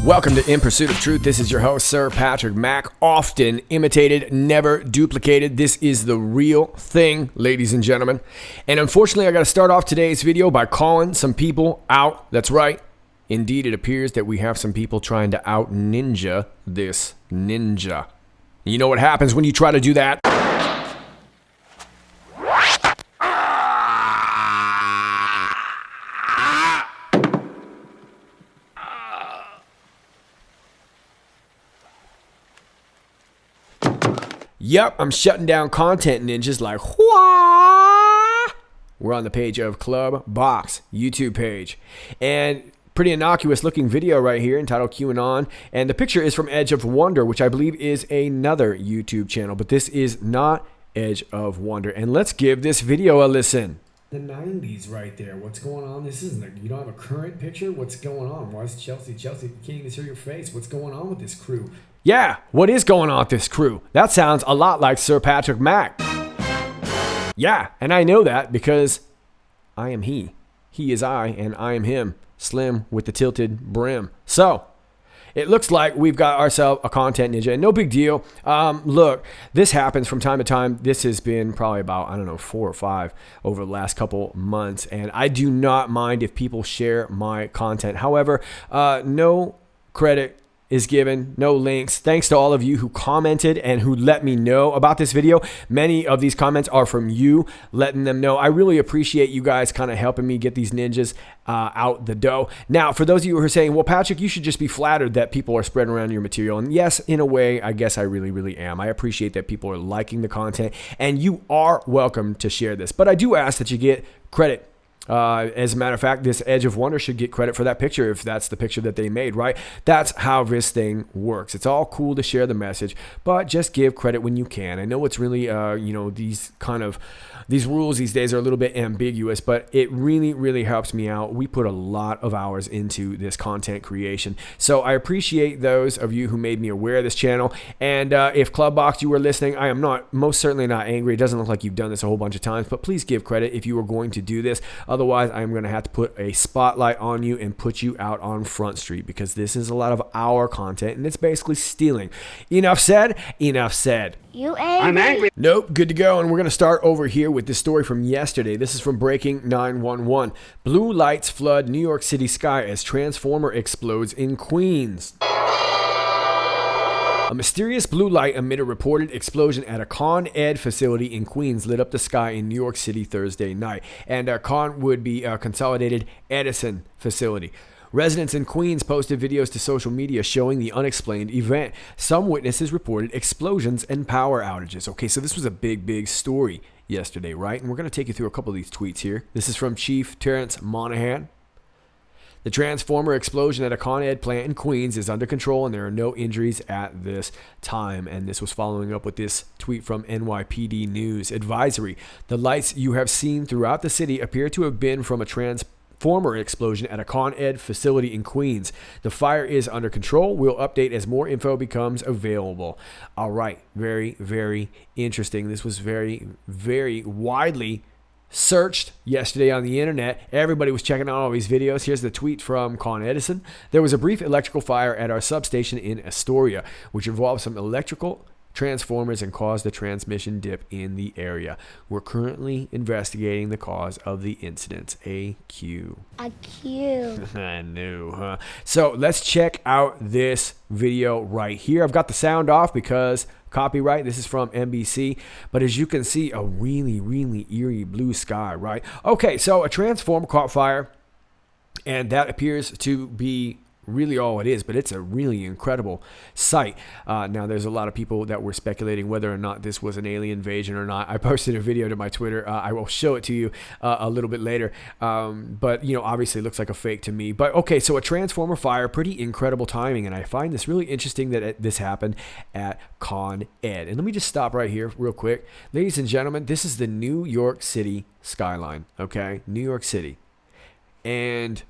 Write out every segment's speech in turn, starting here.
Welcome to In Pursuit of Truth. This is your host, Sir Patrick Mack. Often imitated, never duplicated. This is the real thing, ladies and gentlemen. And unfortunately, I got to start off today's video by calling some people out. That's right. Indeed, it appears that we have some people trying to out ninja this ninja. You know what happens when you try to do that? Yep, I'm shutting down content ninjas like whaa! We're on the page of Club Box YouTube page. And pretty innocuous looking video right here entitled QAnon. And the picture is from Edge of Wonder, which I believe is another YouTube channel. But this is not Edge of Wonder. And let's give this video a listen. The 90s right there. What's going on? This isn't you don't have a current picture? What's going on? Why is Chelsea? You can't even see your face. What's going on with this crew? Yeah, what is going on with this crew? That sounds a lot like Sir Patrick Mack. Yeah, and I know that because I am he. He is I, and I am him. Slim with the tilted brim. So, it looks like we've got ourselves a content ninja, and no big deal. Look, this happens from time to time. This has been probably about, 4 or 5 over the last couple months, and I do not mind if people share my content. However, no credit is given, no links. Thanks to all of you who commented and who let me know about this video. Many of these comments are from you letting them know. I really appreciate you guys kind of helping me get these ninjas out the dough. Now, for those of you who are saying, well, Patrick, you should just be flattered that people are spreading around your material. And yes, in a way, I guess I really, really am. I appreciate that people are liking the content, and you are welcome to share this. But I do ask that you get credit. As a matter of fact, this Edge of Wonder should get credit for that picture if that's the picture that they made, right? That's how this thing works. It's all cool to share the message, but just give credit when you can. I know it's really, these rules these days are a little bit ambiguous, but it really, really helps me out. We put a lot of hours into this content creation. So I appreciate those of you who made me aware of this channel. And if Clubbox, you were listening, I am most certainly not angry. It doesn't look like you've done this a whole bunch of times, but please give credit if you are going to do this. Otherwise, I'm going to have to put a spotlight on you and put you out on Front Street because this is a lot of our content and it's basically stealing. Enough said? Enough said. You angry? I'm angry. Nope, good to go. And we're going to start over here with this story from yesterday. This is from Breaking 911. Blue lights flood New York City sky as transformer explodes in Queens. A mysterious blue light amid a reported explosion at a Con Ed facility in Queens lit up the sky in New York City Thursday night. And Con would be a Consolidated Edison facility. Residents in Queens posted videos to social media showing the unexplained event. Some witnesses reported explosions and power outages. Okay, so this was a big story yesterday, right? And we're going to take you through a couple of these tweets here. This is from Chief Terrence Monahan. The transformer explosion at a Con Ed plant in Queens is under control and there are no injuries at this time. And this was following up with this tweet from NYPD News. Advisory: the lights you have seen throughout the city appear to have been from a transformer explosion at a Con Ed facility in Queens. The fire is under control. We'll update as more info becomes available. All right. Very, very interesting. This was very, very widely searched yesterday on the internet. Everybody was checking out all these videos. Here's the tweet from Con Edison. There was a brief electrical fire at our substation in Astoria, which involved some electrical transformers and caused a transmission dip in the area. We're currently investigating the cause of the incident. AQ. I knew, huh? So let's check out this video right here. I've got the sound off because copyright. This is from NBC. But as you can see, a really, really eerie blue sky, right? Okay, so a transformer caught fire, and that appears to be really all it is, but it's a really incredible sight. Now, there's a lot of people that were speculating whether or not this was an alien invasion or not. I posted a video to my Twitter. I will show it to you a little bit later. But, obviously it looks like a fake to me. But, okay, so a transformer fire, pretty incredible timing. And I find this really interesting that this happened at Con Ed. And let me just stop right here real quick. Ladies and gentlemen, this is the New York City skyline, okay? New York City. And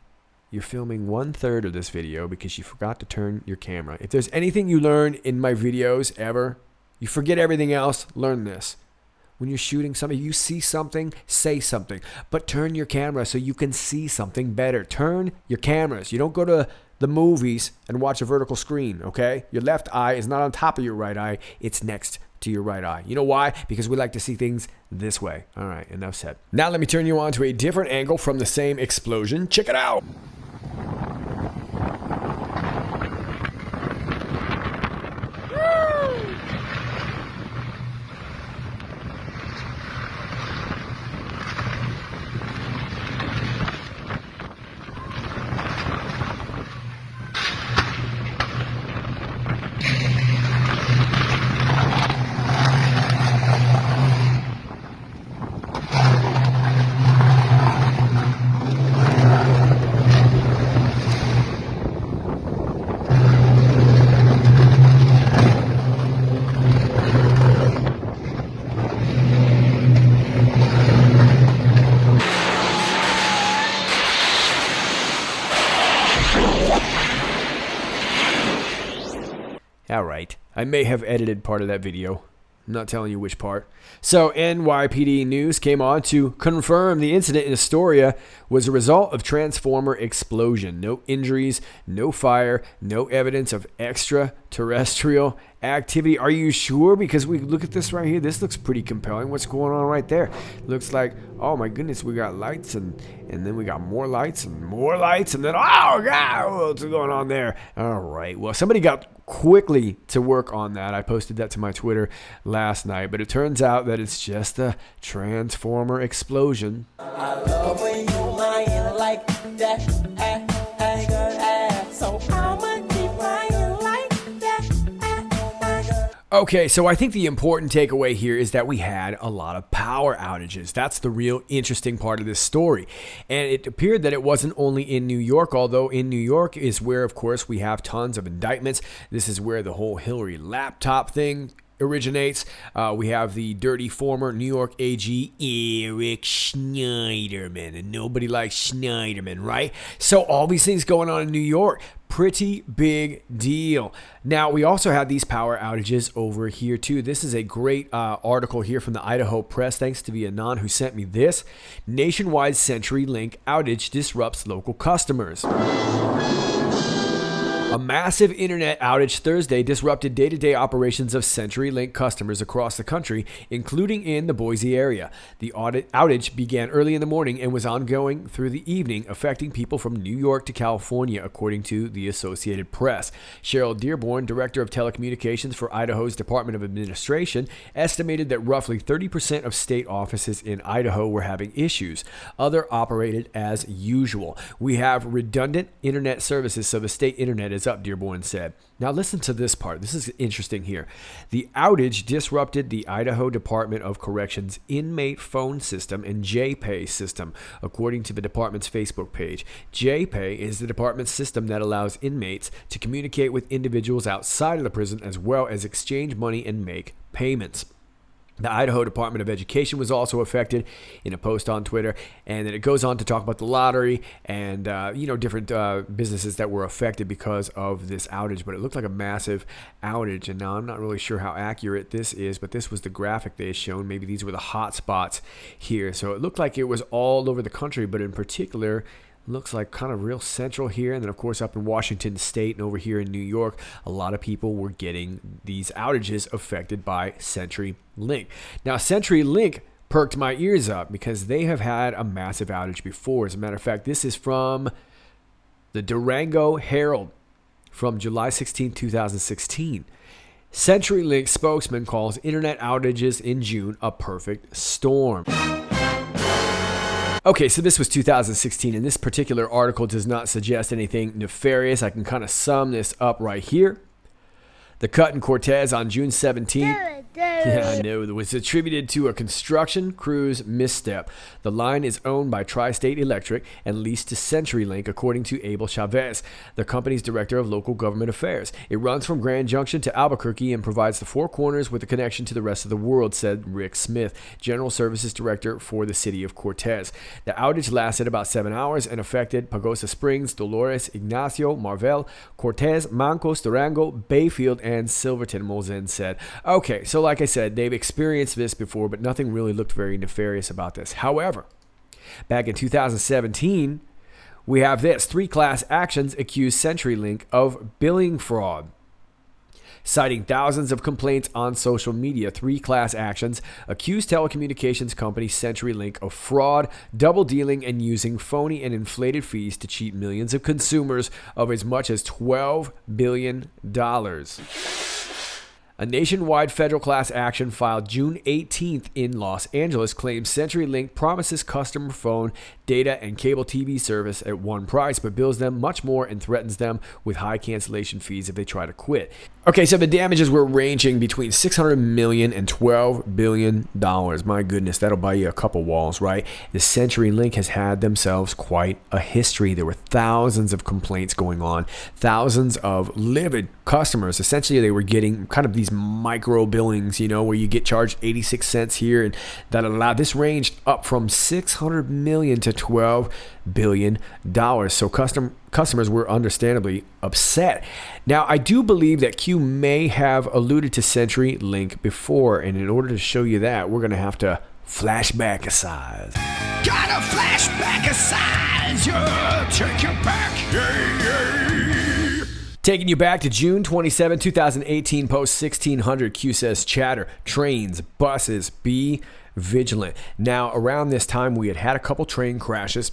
you're filming 1/3 of this video because you forgot to turn your camera. If there's anything you learn in my videos ever, you forget everything else, learn this. When you're shooting something, you see something, say something. But turn your camera so you can see something better. Turn your cameras. You don't go to the movies and watch a vertical screen, okay? Your left eye is not on top of your right eye. It's next to your right eye. You know why? Because we like to see things this way. All right, enough said. Now let me turn you on to a different angle from the same explosion. Check it out. All right, I may have edited part of that video. I'm not telling you which part. So NYPD News came on to confirm the incident in Astoria was a result of transformer explosion. No injuries, no fire, no evidence of extraterrestrial activity. Are you sure? Because we look at this right here. This looks pretty compelling. What's going on right there? Looks like, oh my goodness, we got lights and then we got more lights and then, oh God, what's going on there? All right, well, somebody got quickly to work on that. I posted that to my Twitter last night, but it turns out that it's just a transformer explosion. I love when you lying like that. So I'ma keep lying like that. Okay, so I think the important takeaway here is that we had a lot of power outages. That's the real interesting part of this story. And it appeared that it wasn't only in New York, although in New York is where, of course, we have tons of indictments. This is where the whole Hillary laptop thing originates. We have the dirty former New York AG, Eric Schneiderman, and nobody likes Schneiderman, right? So all these things going on in New York, pretty big deal. Now, we also have these power outages over here too. This is a great article here from the Idaho Press, thanks to the Anon who sent me this. Nationwide CenturyLink outage disrupts local customers. A massive internet outage Thursday disrupted day-to-day operations of CenturyLink customers across the country, including in the Boise area. The outage began early in the morning and was ongoing through the evening, affecting people from New York to California, according to the Associated Press. Cheryl Dearborn, director of telecommunications for Idaho's Department of Administration, estimated that roughly 30% of state offices in Idaho were having issues. Others operated as usual. We have redundant internet services, so the state internet is up, Dearborn said. Now listen to this part. This is interesting here. The outage disrupted the Idaho Department of Corrections inmate phone system and JPay system, according to the department's Facebook page. JPay is the department's system that allows inmates to communicate with individuals outside of the prison as well as exchange money and make payments. The Idaho Department of Education was also affected in a post on Twitter, and then it goes on to talk about the lottery and different businesses that were affected because of this outage. But it looked like a massive outage, and now I'm not really sure how accurate this is, but this was the graphic they had shown. Maybe these were the hot spots here. So it looked like it was all over the country, but in particular, looks like kind of real central here. And then, of course, up in Washington State and over here in New York, a lot of people were getting these outages affected by CenturyLink. Now, CenturyLink perked my ears up because they have had a massive outage before. As a matter of fact, this is from the Durango Herald from July 16, 2016. CenturyLink spokesman calls internet outages in June a perfect storm. Okay, so this was 2016, and this particular article does not suggest anything nefarious. I can kind of sum this up right here. The cut in Cortez on June 17th. Yeah, I know. It was attributed to a construction crew's misstep. The line is owned by Tri-State Electric and leased to CenturyLink, according to Abel Chavez, the company's director of local government affairs. It runs from Grand Junction to Albuquerque and provides the Four Corners with a connection to the rest of the world, said Rick Smith, general services director for the city of Cortez. The outage lasted about 7 hours and affected Pagosa Springs, Dolores, Ignacio, Marvel, Cortez, Mancos, Durango, Bayfield, and Silverton, Molzen said. Okay, so like I said, they've experienced this before, but nothing really looked very nefarious about this. However, back in 2017, we have this. 3 class actions accuse CenturyLink of billing fraud. Citing thousands of complaints on social media, 3 class actions accuse telecommunications company CenturyLink of fraud, double dealing, and using phony and inflated fees to cheat millions of consumers of as much as $12 billion. A nationwide federal class action filed June 18th in Los Angeles claims CenturyLink promises customer phone, data, and cable TV service at one price, but bills them much more and threatens them with high cancellation fees if they try to quit. Okay, so the damages were ranging between $600 million and $12 billion. My goodness, that'll buy you a couple walls, right? The CenturyLink has had themselves quite a history. There were thousands of complaints going on, thousands of livid customers. Essentially, they were getting kind of these micro billings, where you get charged 86 cents here and da-da-da. This ranged up from $600 million to $12 billion. So customers were understandably upset. Now, I do believe that Q may have alluded to CenturyLink before, and in order to show you that, we're going to have to flashback a size. Gotta flashback a size, yeah, take you back, yeah. Taking you back to June 27, 2018, post 1600, Q says chatter, trains, buses, be vigilant. Now, around this time, we had a couple train crashes.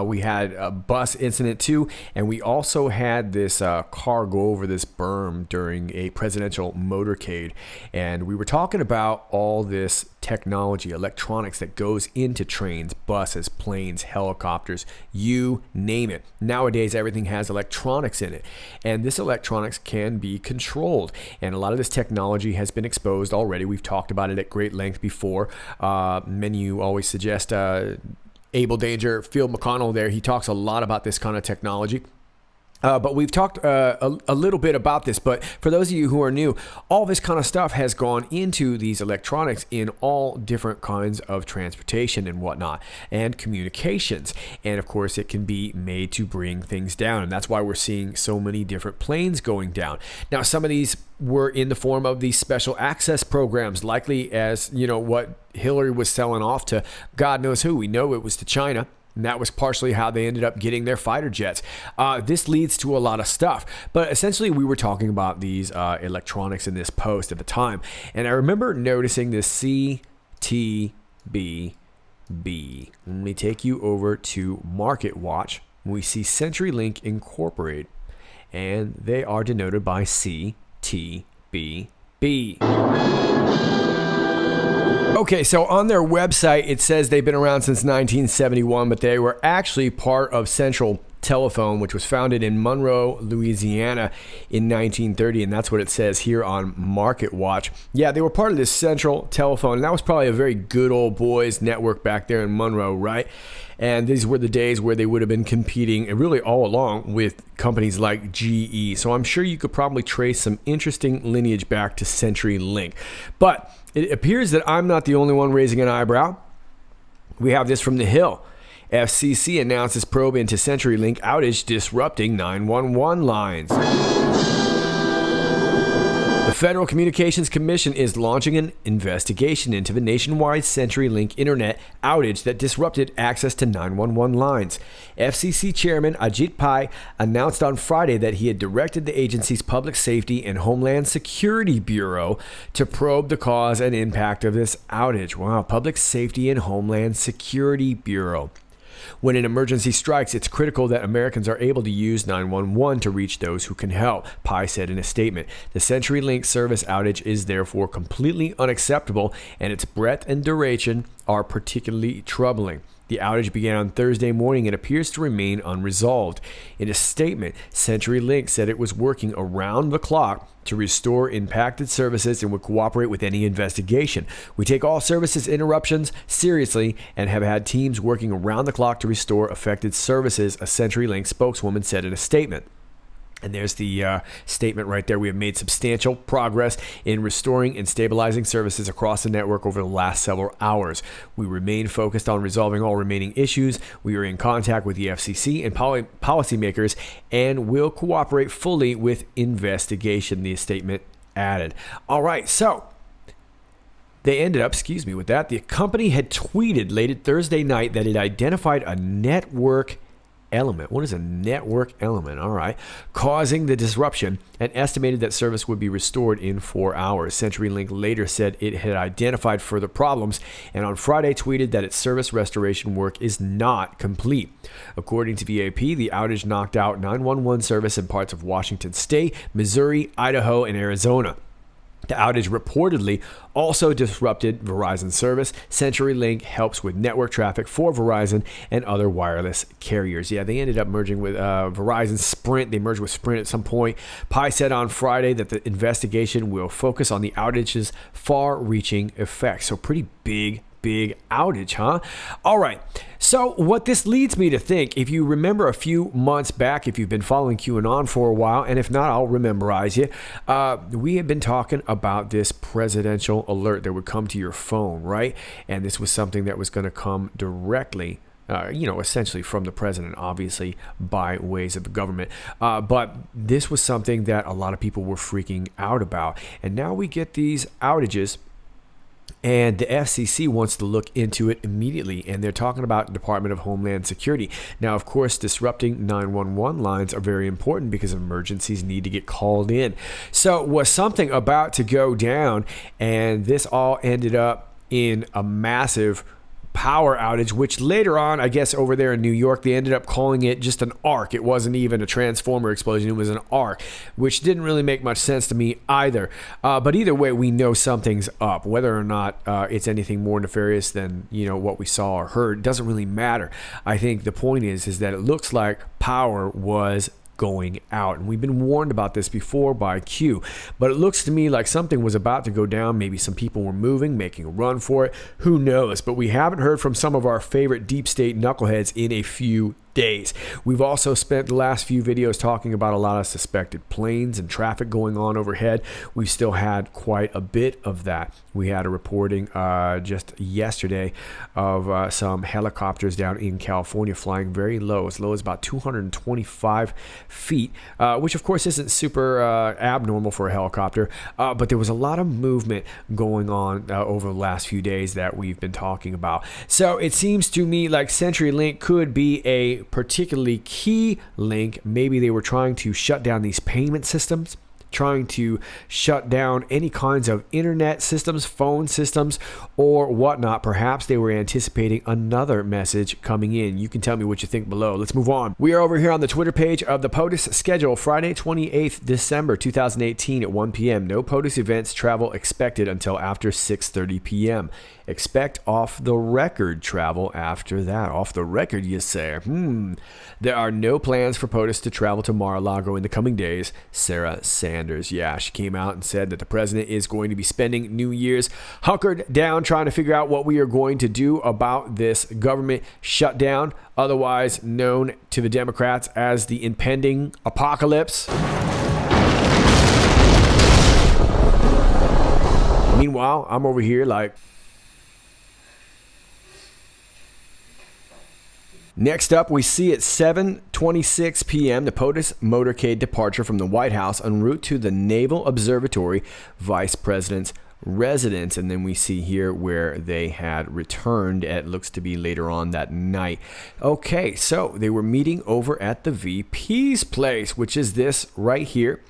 We had a bus incident too, and we also had this car go over this berm during a presidential motorcade. And we were talking about all this technology, electronics that goes into trains, buses, planes, helicopters, you name it. Nowadays, everything has electronics in it, and this electronics can be controlled. And a lot of this technology has been exposed already. We've talked about it at great length before. Many of you always suggest Abel Danger, Phil McConnell there. He talks a lot about this kind of technology. But we've talked a little bit about this. But for those of you who are new, all this kind of stuff has gone into these electronics in all different kinds of transportation and whatnot, and communications. And of course, it can be made to bring things down. And that's why we're seeing so many different planes going down. Now, some of these were in the form of these special access programs, likely as, what Hillary was selling off to God knows who. We know it was to China. And that was partially how they ended up getting their fighter jets. This leads to a lot of stuff. But essentially, we were talking about these electronics in this post at the time. And I remember noticing this CTBB. Let me take you over to Market Watch. We see CenturyLink Incorporated, and they are denoted by CTBB. Okay, so on their website, it says they've been around since 1971, but they were actually part of Central Telephone, which was founded in Monroe, Louisiana in 1930, and that's what it says here on Market Watch. Yeah, they were part of this Central Telephone, and that was probably a very good old boys network back there in Monroe, right? And these were the days where they would have been competing, and really all along, with companies like GE. So I'm sure you could probably trace some interesting lineage back to CenturyLink. But it appears that I'm not the only one raising an eyebrow. We have this from The Hill. FCC announces probe into CenturyLink outage disrupting 911 lines. The Federal Communications Commission is launching an investigation into the nationwide CenturyLink internet outage that disrupted access to 911 lines. FCC Chairman Ajit Pai announced on Friday that he had directed the agency's Public Safety and Homeland Security Bureau to probe the cause and impact of this outage. Wow, Public Safety and Homeland Security Bureau. When an emergency strikes, it's critical that Americans are able to use 911 to reach those who can help, Pai said in a statement. The CenturyLink service outage is therefore completely unacceptable, and its breadth and duration are particularly troubling. The outage began on Thursday morning and appears to remain unresolved. In a statement, CenturyLink said it was working around the clock to restore impacted services and would cooperate with any investigation. We take all services interruptions seriously and have had teams working around the clock to restore affected services, a CenturyLink spokeswoman said in a statement. And there's the statement right there. We have made substantial progress in restoring and stabilizing services across the network over the last several hours. We remain focused on resolving all remaining issues. We are in contact with the FCC and policymakers and will cooperate fully with investigation, the statement added. All right, so they ended up, with that. The company had tweeted late Thursday night that it identified a network element. What is a network element? All right. Causing the disruption and estimated that service would be restored in 4 hours. CenturyLink later said it had identified further problems and on Friday tweeted that its service restoration work is not complete. According to the AP, the outage knocked out 911 service in parts of Washington State, Missouri, Idaho, and Arizona. The outage reportedly also disrupted Verizon service. CenturyLink helps with network traffic for Verizon and other wireless carriers. Yeah, they ended up merging with Verizon Sprint. They merged with Sprint at some point. Pi said on Friday that the investigation will focus on the outage's far-reaching effects. So pretty big outage, huh? All right. So what this leads me to think, if you remember a few months back, if you've been following QAnon for a while, and if not, I'll rememberize you, we had been talking about this presidential alert that would come to your phone, right? And this was something that was going to come directly essentially from the president, obviously, by ways of the government. But this was something that a lot of people were freaking out about. And now we get these outages. And the FCC wants to look into it immediately, and they're talking about Department of Homeland Security. Now, of course, disrupting 911 lines are very important because emergencies need to get called in. So was something about to go down, and this all ended up in a massive power outage, which later on, I guess over there in New York, they ended up calling it just an arc. It wasn't even a transformer explosion. It was an arc, which didn't really make much sense to me either. But either way, we know something's up. Whether or not it's anything more nefarious than, what we saw or heard, doesn't really matter. I think the point is that it looks like power was going out. And we've been warned about this before by Q, but it looks to me like something was about to go down. Maybe some people were moving, making a run for it. Who knows? But we haven't heard from some of our favorite deep state knuckleheads in a few days. We've also spent the last few videos talking about a lot of suspected planes and traffic going on overhead. We've still had quite a bit of that. We had a reporting just yesterday of some helicopters down in California flying very low as about 225 feet, which of course isn't super abnormal for a helicopter, but there was a lot of movement going on over the last few days that we've been talking about. So it seems to me like CenturyLink could be a particularly key link. Maybe they were trying to shut down these payment systems, trying to shut down any kinds of internet systems, phone systems, or whatnot. Perhaps they were anticipating another message coming in. You can tell me what you think below. Let's move on. We are over here on the Twitter page of the POTUS schedule, Friday, 28th December 2018 at 1 p.m. No POTUS events travel expected until after 6:30 p.m. Expect off-the-record travel after that. Off the record, you say? There are no plans for POTUS to travel to Mar-a-Lago in the coming days. Sarah Sanders, yeah, she came out and said that the president is going to be spending New Year's hunkered down trying to figure out what we are going to do about this government shutdown, otherwise known to the Democrats as the impending apocalypse. Meanwhile, I'm over here like... Next up, we see at 7:26 p.m. the POTUS motorcade departure from the White House en route to the Naval Observatory Vice President's residence. And then we see here where they had returned. It looks to be later on that night. Okay, so they were meeting over at the VP's place, which is this right here.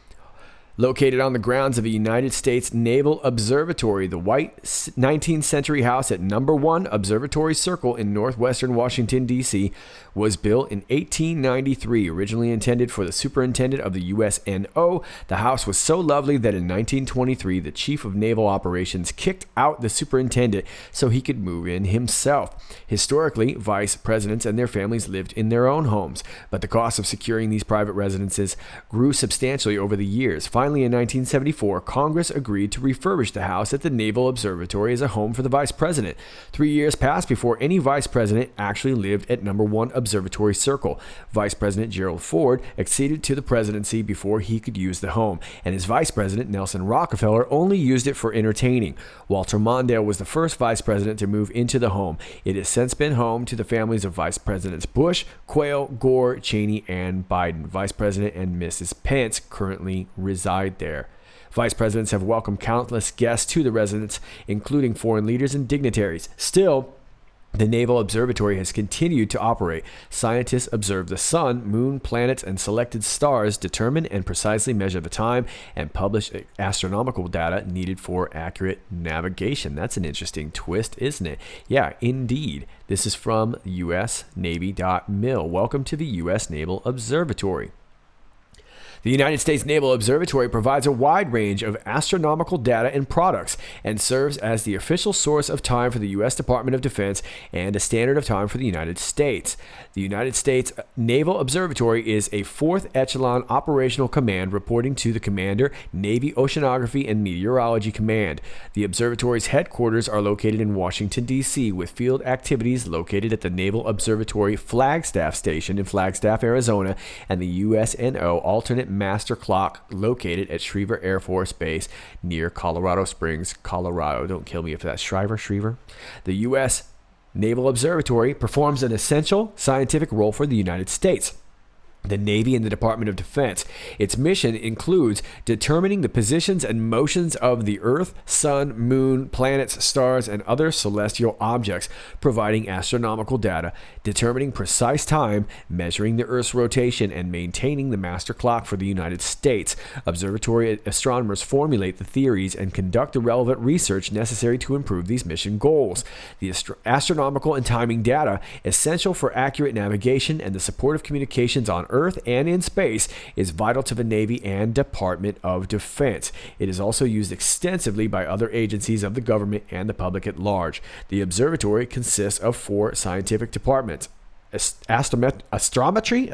Located on the grounds of a United States Naval Observatory, the white 19th century house at number 1 Observatory Circle in northwestern Washington, D.C., was built in 1893, originally intended for the superintendent of the USNO. The house was so lovely that in 1923, the chief of naval operations kicked out the superintendent so he could move in himself. Historically, vice presidents and their families lived in their own homes, but the cost of securing these private residences grew substantially over the years. Finally, in 1974, Congress agreed to refurbish the house at the Naval Observatory as a home for the vice president. 3 years passed before any vice president actually lived at number 1 Observatory Circle. Vice President Gerald Ford acceded to the presidency before he could use the home, and his vice president, Nelson Rockefeller, only used it for entertaining. Walter Mondale was the first vice president to move into the home. It has since been home to the families of Vice Presidents Bush, Quayle, Gore, Cheney, and Biden. Vice President and Mrs. Pence currently reside there. Vice presidents have welcomed countless guests to the residence, including foreign leaders and dignitaries. Still, the Naval Observatory has continued to operate. Scientists observe the sun, moon, planets, and selected stars, determine and precisely measure the time, and publish astronomical data needed for accurate navigation. That's an interesting twist, isn't it? Yeah, indeed. This is from usnavy.mil. Welcome to the U.S. Naval Observatory. The United States Naval Observatory provides a wide range of astronomical data and products and serves as the official source of time for the U.S. Department of Defense and a standard of time for the United States. The United States Naval Observatory is a fourth echelon operational command reporting to the Commander, Navy Oceanography and Meteorology Command. The observatory's headquarters are located in Washington, D.C., with field activities located at the Naval Observatory Flagstaff Station in Flagstaff, Arizona, and the USNO alternate master clock located at Schriever Air Force Base near Colorado Springs, Colorado. Don't kill me if that's Schriever. The U.S. Naval Observatory performs an essential scientific role for the United States, the Navy, and the Department of Defense. Its mission includes determining the positions and motions of the Earth, Sun, Moon, planets, stars, and other celestial objects, providing astronomical data, determining precise time, measuring the Earth's rotation, and maintaining the master clock for the United States. Observatory astronomers formulate the theories and conduct the relevant research necessary to improve these mission goals. The astronomical and timing data, essential for accurate navigation and the support of communications on Earth and in space, is vital to the Navy and Department of Defense. It is also used extensively by other agencies of the government and the public at large. The observatory consists of 4 scientific departments: astrometry,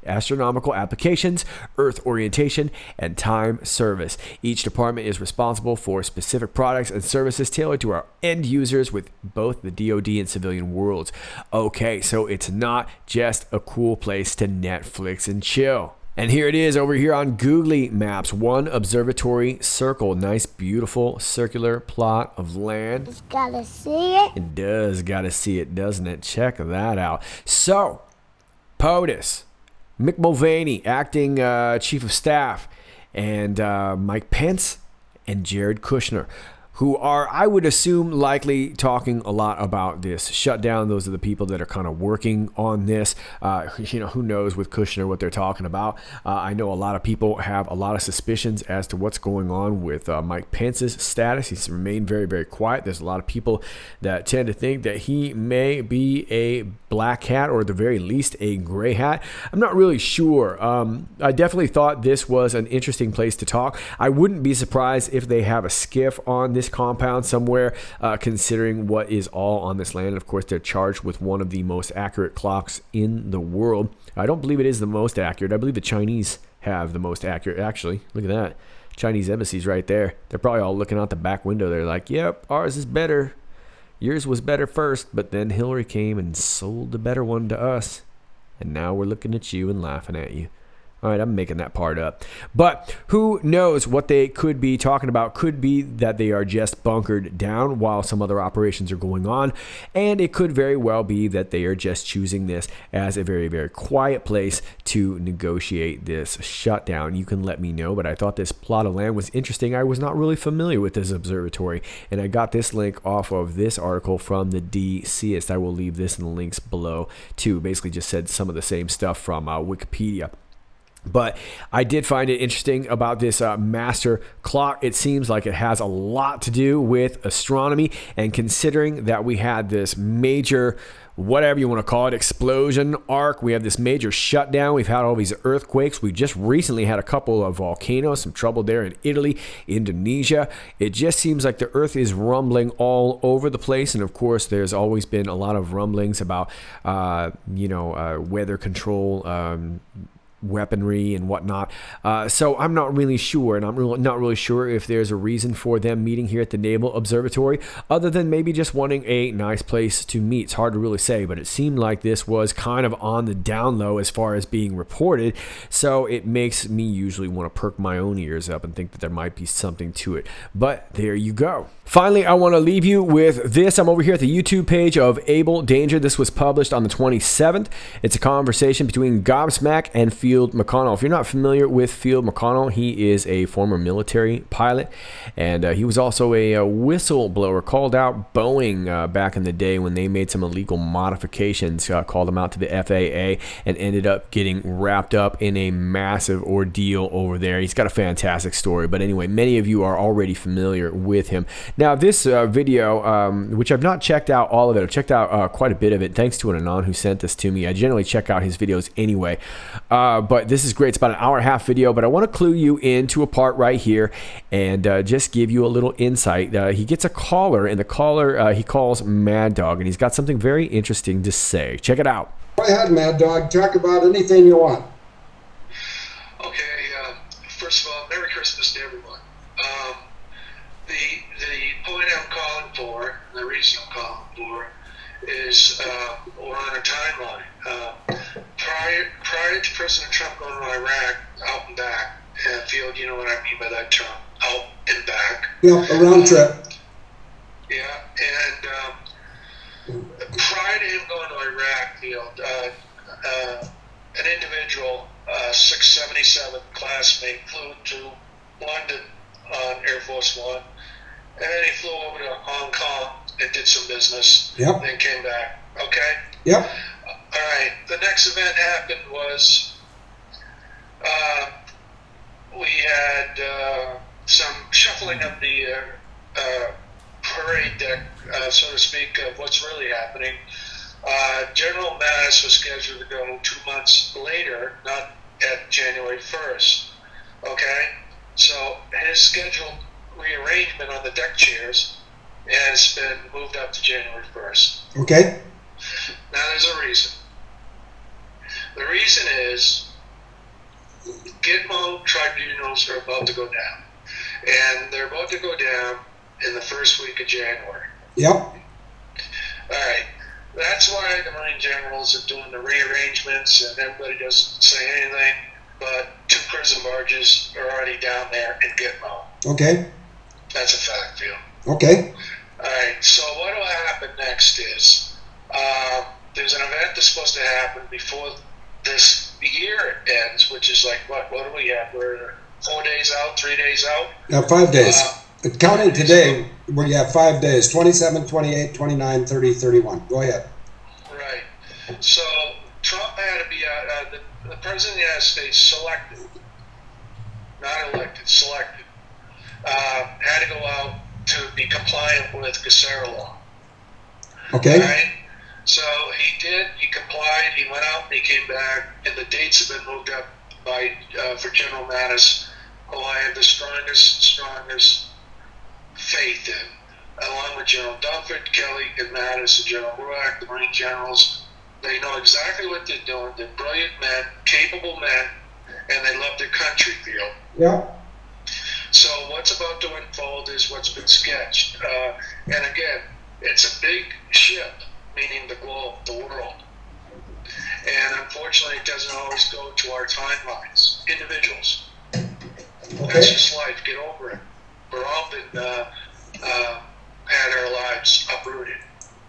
astronomical applications, Earth orientation, and time service. Each department is responsible for specific products and services tailored to our end users with both the DoD and civilian worlds. Okay, so it's not just a cool place to Netflix and chill. And here it is over here on Googly Maps. 1 observatory circle. Nice, beautiful, circular plot of land. Just gotta see it. It does gotta see it, doesn't it? Check that out. So, POTUS, Mick Mulvaney, acting chief of staff, and Mike Pence and Jared Kushner, who are, I would assume, likely talking a lot about this shutdown. Those are the people that are kind of working on this. Who knows with Kushner what they're talking about. I know a lot of people have a lot of suspicions as to what's going on with Mike Pence's status. He's remained very, very quiet. There's a lot of people that tend to think that he may be a black hat, or at the very least a gray hat. I'm not really sure. I definitely thought this was an interesting place to talk. I wouldn't be surprised if they have a skiff on this compound somewhere, considering what is all on this land. And of course, they're charged with one of the most accurate clocks in the world. I don't believe it is the most accurate. I believe the Chinese have the most accurate. Actually, look at that. Chinese embassy's right there. They're probably all looking out the back window. They're like, yep, ours is better. Yours was better first, but then Hillary came and sold the better one to us. And now we're looking at you and laughing at you. All right, I'm making that part up. But who knows what they could be talking about. Could be that they are just bunkered down while some other operations are going on. And it could very well be that they are just choosing this as a very, very quiet place to negotiate this shutdown. You can let me know, but I thought this plot of land was interesting. I was not really familiar with this observatory, and I got this link off of this article from the DCist. I will leave this in the links below too. Basically just said some of the same stuff from Wikipedia. But I did find it interesting about this master clock. It seems like it has a lot to do with astronomy, and considering that we had this major, whatever you want to call it, explosion arc, we have this major shutdown, we've had all these earthquakes, we just recently had a couple of volcanoes, some trouble there in Italy, Indonesia. It just seems like the earth is rumbling all over the place, and of course there's always been a lot of rumblings about weather control, weaponry and whatnot. So I'm not really sure, and I'm not really sure if there's a reason for them meeting here at the Naval Observatory, other than maybe just wanting a nice place to meet. It's hard to really say, but it seemed like this was kind of on the down low as far as being reported, so it makes me usually want to perk my own ears up and think that there might be something to it. But there you go. Finally, I want to leave you with this. I'm over here at the YouTube page of Abel Danger. This was published on the 27th. It's a conversation between Gobsmack and Field McConnell. If you're not familiar with Field McConnell, he is a former military pilot, and he was also a whistleblower, called out Boeing back in the day when they made some illegal modifications, called them out to the FAA, and ended up getting wrapped up in a massive ordeal over there. He's got a fantastic story, but anyway, many of you are already familiar with him. Now, this video, which I've not checked out all of it, I've checked out quite a bit of it, thanks to an Anon who sent this to me. I generally check out his videos anyway, but this is great. It's about an hour and a half video, but I want to clue you into a part right here and just give you a little insight. He gets a caller, and the caller he calls Mad Dog, and he's got something very interesting to say. Check it out. Go ahead, Mad Dog. Talk about anything you want. Okay, first of all, Merry Christmas to everyone. The point I'm calling for, the reason I'm calling for, is we're on a timeline. Prior to President Trump going to Iraq, out and back, Field, you know what I mean by that term, out and back. Yeah, a round trip. Yeah, and prior to him going to Iraq, Field, an individual, 677 classmate, flew to London on Air Force One, and then he flew over to Hong Kong and did some business. Yep. Then came back. Okay. Yep. All right. The next event happened was we had some shuffling of the parade deck, so to speak, of what's really happening. General Mattis was scheduled to go 2 months later, not at January 1st. Okay? So his scheduled rearrangement on the deck chairs has been moved up to January 1st. Okay. Now there's a reason. The reason is Gitmo tribunals are about to go down. And they're about to go down in the first week of January. Yep. All right. That's why the Marine generals are doing the rearrangements, and everybody doesn't say anything, but 2 prison barges are already down there in Gitmo. Okay. That's a fact, Phil. Okay. All right, so what will happen next is there's an event that's supposed to happen before this year ends, which is like, what do we have? We're 4 days out, 3 days out? 5 days. Counting today, we have 5 days, 27, 28, 29, 30, 31. Go ahead. Right. So Trump had to be, the President of the United States selected, not elected, selected, had to go out to be compliant with Gacera law. Okay. Right? So he did, he complied, he went out and he came back, and the dates have been moved up by for General Mattis, who I have the strongest faith in, along with General Dunford, Kelly, and Mattis, and General Ruach, the Marine generals. They know exactly what they're doing. They're brilliant men, capable men, and they love their country, Field. Yeah. So what's about to unfold is what's been sketched. And again, it's a big ship, meaning the globe, the world. And unfortunately, it doesn't always go to our timelines. Individuals. Okay. That's just life. Get over it. We're all been had our lives uprooted.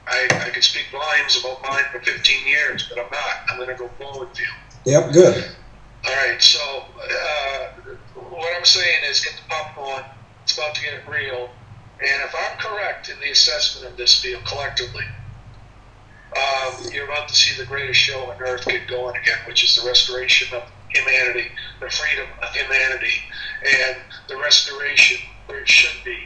I could speak volumes about mine for 15 years, but I'm not. I'm going to go forward with you. Yep, good. All right, so what I'm saying is get the popcorn. It's about to get real. And if I'm correct in the assessment of this field collectively, you're about to see the greatest show on earth get going again, which is the restoration of humanity, the freedom of humanity, and the restoration where it should be.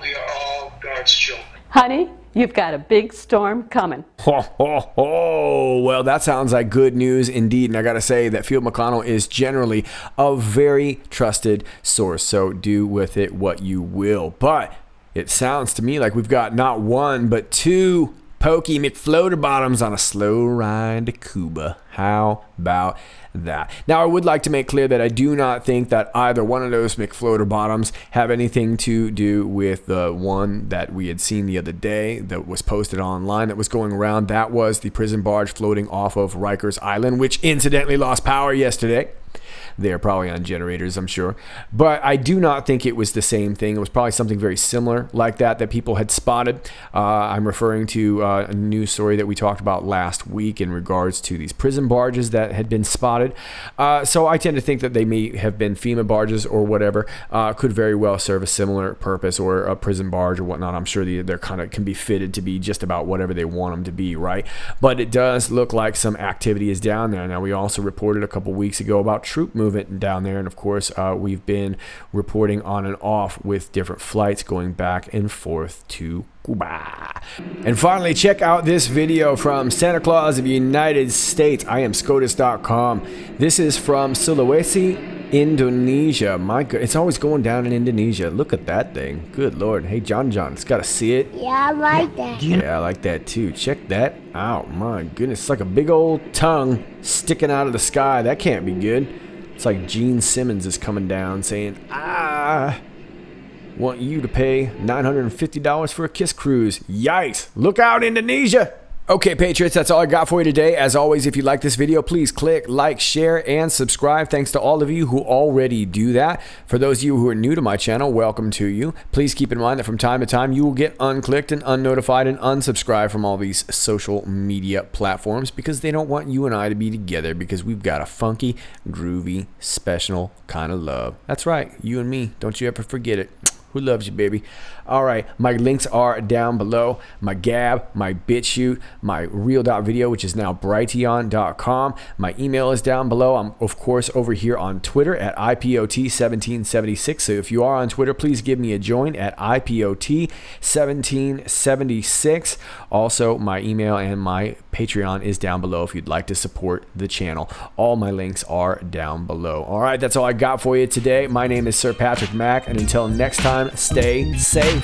We are all God's children. Honey, you've got a big storm coming. Ho, ho, ho. Well, that sounds like good news indeed. And I got to say that Field McConnell is generally a very trusted source. So do with it what you will. But it sounds to me like we've got not one, but two Pokey McFloaterbottoms on a slow ride to Cuba. How about that? Now, I would like to make clear that I do not think that either one of those McFloaterbottoms have anything to do with the one that we had seen the other day that was posted online that was going around. That was the prison barge floating off of Rikers Island, which incidentally lost power yesterday. They're probably on generators, I'm sure. But I do not think it was the same thing. It was probably something very similar like that people had spotted. I'm referring to a news story that we talked about last week in regards to these prison barges that had been spotted. So I tend to think that they may have been FEMA barges or whatever. Could very well serve a similar purpose, or a prison barge or whatnot. I'm sure they're kind of can be fitted to be just about whatever they want them to be, right? But it does look like some activity is down there. Now, we also reported a couple weeks ago about troop movement down there, and of course we've been reporting on and off with different flights going back and forth to Cuba. And finally, check out this video from Santa Claus of the United States. I am SCOTUS.com. This is from Sulawesi, Indonesia. My God, it's always going down in Indonesia. Look at that thing. Good Lord. Hey, John, it's got to see it. Yeah, I like that. Yeah, I like that too. Check that out. My goodness, it's like a big old tongue sticking out of the sky. That can't be good. It's like Gene Simmons is coming down saying, I want you to pay $950 for a kiss cruise. Yikes. Look out, Indonesia. Okay, Patriots, that's all I got for you today. As always, if you like this video, please click like, share, and subscribe. Thanks to all of you who already do that. For those of you who are new to my channel, welcome to you. Please keep in mind that from time to time, you will get unclicked and unnotified and unsubscribed from all these social media platforms because they don't want you and I to be together because we've got a funky, groovy, special kind of love. That's right, you and me. Don't you ever forget it. Who loves you, baby? All right, my links are down below. My Gab, my BitChute, my Real.video, which is now Brighteon.com. My email is down below. I'm, of course, over here on Twitter at IPOT1776. So if you are on Twitter, please give me a join at IPOT1776. Also, my email and my Patreon is down below if you'd like to support the channel. All my links are down below. All right, that's all I got for you today. My name is Sir Patrick Mack, and until next time, stay safe.